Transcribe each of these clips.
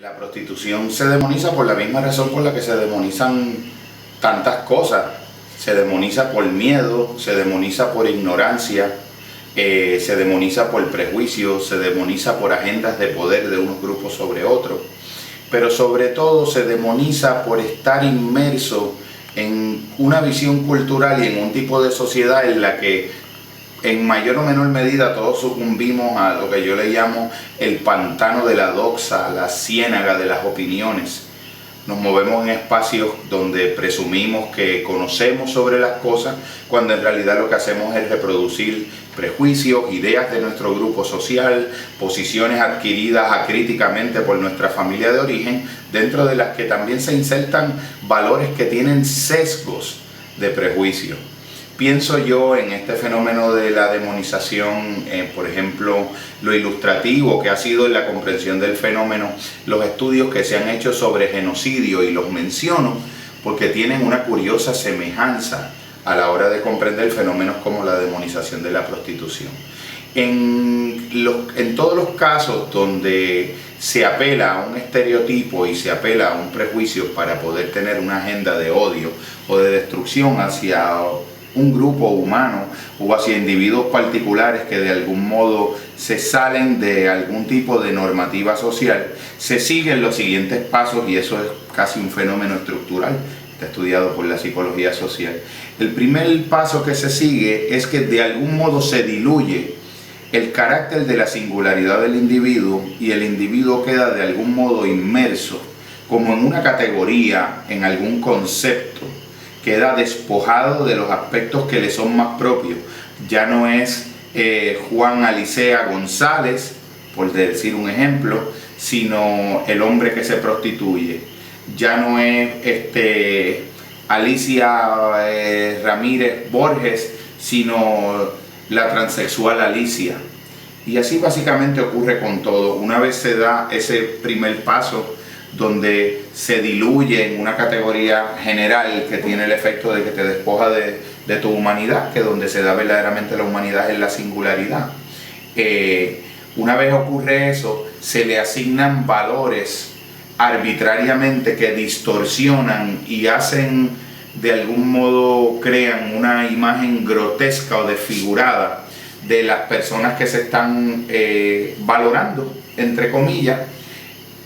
La prostitución se demoniza por la misma razón por la que se demonizan tantas cosas. Se demoniza por miedo, se demoniza por ignorancia, se demoniza por prejuicio, se demoniza por agendas de poder de unos grupos sobre otros. Pero sobre todo se demoniza por estar inmerso en una visión cultural y en un tipo de sociedad en la que en mayor o menor medida todos sucumbimos a lo que yo le llamo el pantano de la doxa, la ciénaga de las opiniones. Nos movemos en espacios donde presumimos que conocemos sobre las cosas, cuando en realidad lo que hacemos es reproducir prejuicios, ideas de nuestro grupo social, posiciones adquiridas acríticamente por nuestra familia de origen, dentro de las que también se insertan valores que tienen sesgos de prejuicio. Pienso yo en este fenómeno de la demonización, por ejemplo, lo ilustrativo que ha sido en la comprensión del fenómeno, los estudios que se han hecho sobre genocidio, y los menciono porque tienen una curiosa semejanza a la hora de comprender fenómenos como la demonización de la prostitución. En todos los casos donde se apela a un estereotipo y se apela a un prejuicio para poder tener una agenda de odio o de destrucción hacia un grupo humano o hacia individuos particulares que de algún modo se salen de algún tipo de normativa social, se siguen los siguientes pasos, y eso es casi un fenómeno estructural, está estudiado por la psicología social. El primer paso que se sigue es que de algún modo se diluye el carácter de la singularidad del individuo, y el individuo queda de algún modo inmerso como en una categoría, en algún concepto. Queda despojado de los aspectos que le son más propios. Ya no es Juan Alicea González, por decir un ejemplo, sino el hombre que se prostituye. Ya no es Alicia Ramírez Borges, sino la transexual Alicia. Y así básicamente ocurre con todo. Una vez se da ese primer paso, donde se diluye en una categoría general que tiene el efecto de que te despoja de tu humanidad, que donde se da verdaderamente la humanidad es la singularidad. Una vez ocurre eso, se le asignan valores arbitrariamente que distorsionan y hacen, de algún modo, crean una imagen grotesca o desfigurada de las personas que se están valorando, entre comillas,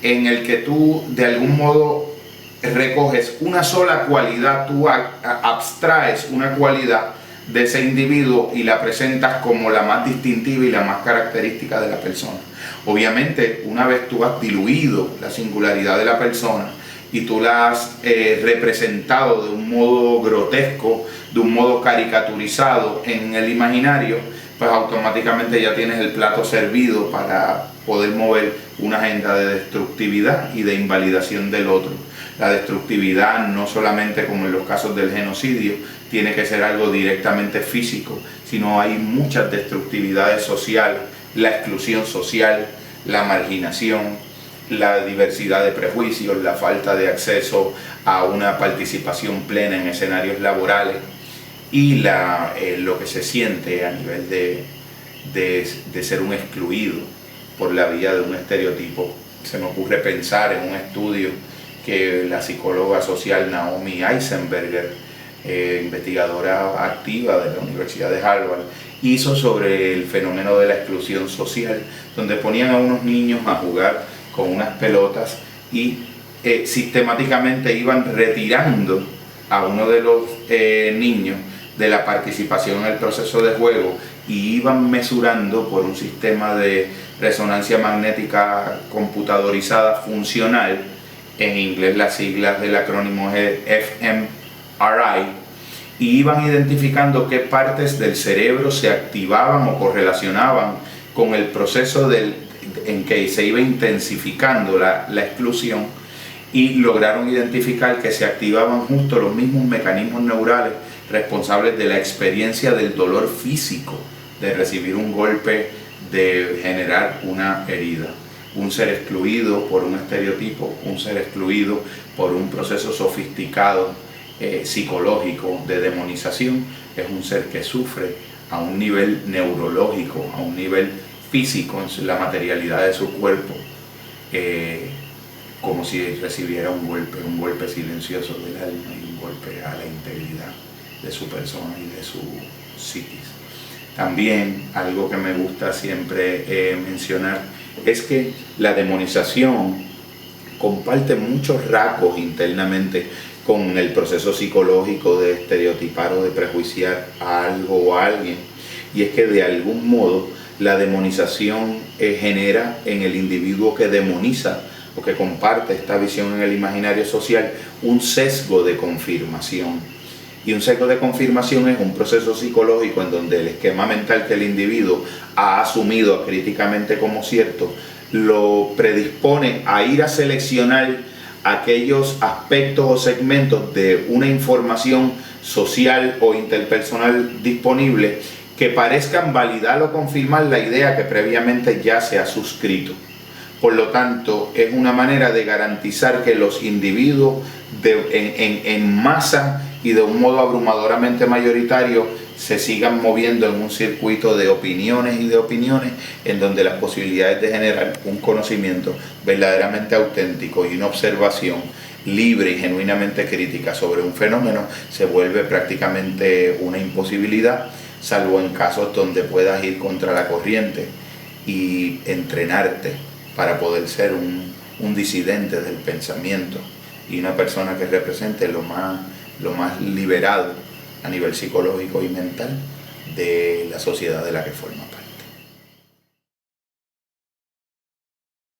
en el que tú de algún modo recoges una sola cualidad, tú abstraes una cualidad de ese individuo y la presentas como la más distintiva y la más característica de la persona. Obviamente, una vez tú has diluido la singularidad de la persona y tú la has representado de un modo grotesco, de un modo caricaturizado en el imaginario, pues automáticamente ya tienes el plato servido para poder mover una agenda de destructividad y de invalidación del otro. La destructividad, no solamente como en los casos del genocidio, tiene que ser algo directamente físico, sino hay muchas destructividades sociales: la exclusión social, la marginación, la diversidad de prejuicios, la falta de acceso a una participación plena en escenarios laborales, y lo que se siente a nivel de ser un excluido por la vía de un estereotipo. Se me ocurre pensar en un estudio que la psicóloga social Naomi Eisenberger, investigadora activa de la Universidad de Harvard, hizo sobre el fenómeno de la exclusión social, donde ponían a unos niños a jugar con unas pelotas y sistemáticamente iban retirando a uno de los niños de la participación en el proceso de juego, y iban mesurando por un sistema de resonancia magnética computadorizada funcional, en inglés las siglas del acrónimo es fMRI, y iban identificando qué partes del cerebro se activaban o correlacionaban con el proceso en que se iba intensificando la exclusión, y lograron identificar que se activaban justo los mismos mecanismos neurales responsables de la experiencia del dolor físico, de recibir un golpe, de generar una herida. Un ser excluido por un estereotipo, un ser excluido por un proceso sofisticado psicológico de demonización, es un ser que sufre a un nivel neurológico, a un nivel físico, en la materialidad de su cuerpo. como si recibiera un golpe silencioso del alma y un golpe a la integridad de su persona y de su psiquis. También algo que me gusta siempre mencionar es que la demonización comparte muchos rasgos internamente con el proceso psicológico de estereotipar o de prejuiciar a algo o a alguien, y es que de algún modo la demonización genera en el individuo que demoniza o que comparte esta visión en el imaginario social un sesgo de confirmación. Y un sesgo de confirmación es un proceso psicológico en donde el esquema mental que el individuo ha asumido críticamente como cierto lo predispone a ir a seleccionar aquellos aspectos o segmentos de una información social o interpersonal disponible que parezcan validar o confirmar la idea que previamente ya se ha suscrito. Por lo tanto, es una manera de garantizar que los individuos en masa y de un modo abrumadoramente mayoritario se sigan moviendo en un circuito de opiniones y de opiniones en donde las posibilidades de generar un conocimiento verdaderamente auténtico y una observación libre y genuinamente crítica sobre un fenómeno se vuelve prácticamente una imposibilidad, salvo en casos donde puedas ir contra la corriente y entrenarte para poder ser un disidente del pensamiento y una persona que represente lo más liberado a nivel psicológico y mental de la sociedad de la que forma.